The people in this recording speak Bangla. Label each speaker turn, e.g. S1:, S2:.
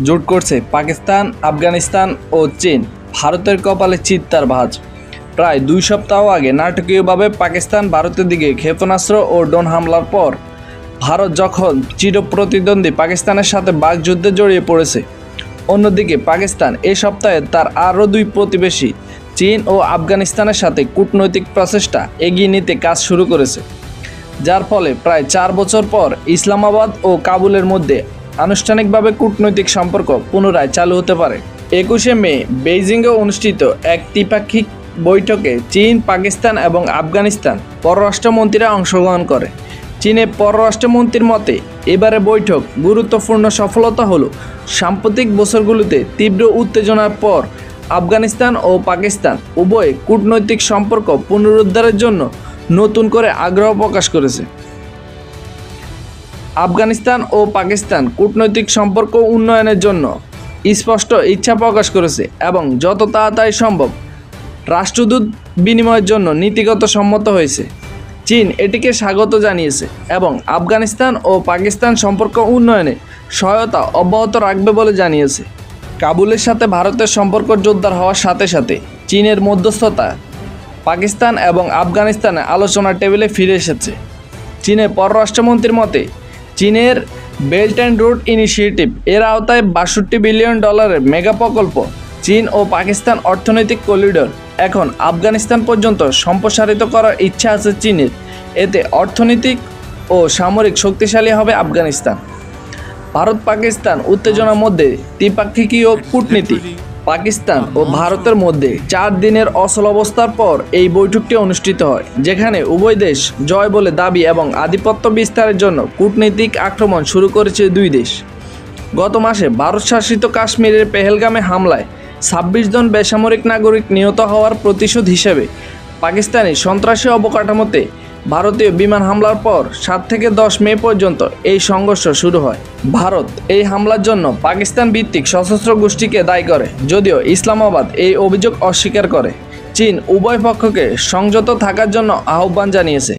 S1: জোট করছে পাকিস্তান, আফগানিস্তান ও চীন। ভারতের কপালে চিত্তার ভাঁজ। প্রায় 2 সপ্তাহ আগে নাটকীয়ভাবে পাকিস্তান ভারতের দিকে ক্ষেপণাস্ত্র ও ড্রোন হামলার পর ভারত যখন চিরপ্রতিদ্বন্দ্বী পাকিস্তানের সাথে বাকযুদ্ধে জড়িয়ে পড়েছে, অন্যদিকে পাকিস্তান এই সপ্তাহে তার আরও 2 প্রতিবেশী চীন ও আফগানিস্তানের সাথে কূটনৈতিক প্রচেষ্টা এগিয়ে নিতে কাজ শুরু করেছে, যার ফলে প্রায় 4 বছর পর ইসলামাবাদ ও কাবুলের মধ্যে আনুষ্ঠানিকভাবে কূটনৈতিক সম্পর্ক পুনরায় চালু হতে পারে। 21শে মে বেইজিংয়ে অনুষ্ঠিত এক দ্বিপাক্ষিক বৈঠকে চীন, পাকিস্তান এবং আফগানিস্তান পররাষ্ট্রমন্ত্রীরা অংশগ্রহণ করে। চীনের পররাষ্ট্রমন্ত্রীর মতে, এবারে বৈঠক গুরুত্বপূর্ণ সফলতা হলো সাম্প্রতিক বছরগুলোতে তীব্র উত্তেজনার পর আফগানিস্তান ও পাকিস্তান উভয়ে কূটনৈতিক সম্পর্ক পুনরুদ্ধারের জন্য নতুন করে আগ্রহ প্রকাশ করেছে। আফগানিস্তান ও পাকিস্তান কূটনৈতিক সম্পর্ক উন্নয়নের জন্য স্পষ্ট ইচ্ছা প্রকাশ করেছে এবং যত তাড়াতাড়ি সম্ভব রাষ্ট্রদূত বিনিময়ের জন্য নীতিগত সম্মত হয়েছে। চীন এটিকে স্বাগত জানিয়েছে এবং আফগানিস্তান ও পাকিস্তান সম্পর্ক উন্নয়নে সহায়তা অব্যাহত রাখবে বলে জানিয়েছে। কাবুলের সাথে ভারতের সম্পর্ক জোরদার হওয়ার সাথে সাথে চীনের মধ্যস্থতা পাকিস্তান এবং আফগানিস্তানে আলোচনার টেবিলে ফিরে এসেছে। চীনের পররাষ্ট্রমন্ত্রীর মতে, চীনের বেল্ট অ্যান্ড রোড ইনিশিয়েটিভ এর আওতায় $62 বিলিয়ন মেগা প্রকল্প চীন ও পাকিস্তান অর্থনৈতিক করিডোর এখন আফগানিস্তান পর্যন্ত সম্প্রসারিত করার ইচ্ছা আছে চীনের। এতে অর্থনৈতিক ও সামরিক শক্তিশালী হবে আফগানিস্তান। ভারত পাকিস্তান উত্তেজনার মধ্যে দ্বিপাক্ষিকীয় কূটনীতি। পাকিস্তান ও ভারতের মধ্যে 4 দিনের অচল অবস্থার পর এই বৈঠকটি অনুষ্ঠিত হয়, যেখানে উভয় দেশ জয় বলে দাবি এবং আধিপত্য বিস্তারের জন্য কূটনৈতিক আক্রমণ শুরু করেছে 2 দেশ। গত মাসে ভারত শাসিত কাশ্মীরের পেহেলগামে হামলায় 26 জন বেসামরিক নাগরিক নিহত হওয়ার প্রতিশোধ হিসেবে পাকিস্তানি সন্ত্রাসী অবকাঠামোতে ভারতীয় বিমান হামলার পর 7 থেকে 10 মে পর্যন্ত এই সংঘর্ষ শুরু হয়। ভারত এই হামলার জন্য পাকিস্তান ভিত্তিক সশস্ত্র গোষ্ঠীকে দায়ী করে, যদিও ইসলামাবাদ এই অভিযোগ অস্বীকার করে। চীন উভয় পক্ষকে সংযত থাকার জন্য আহ্বান জানিয়েছে।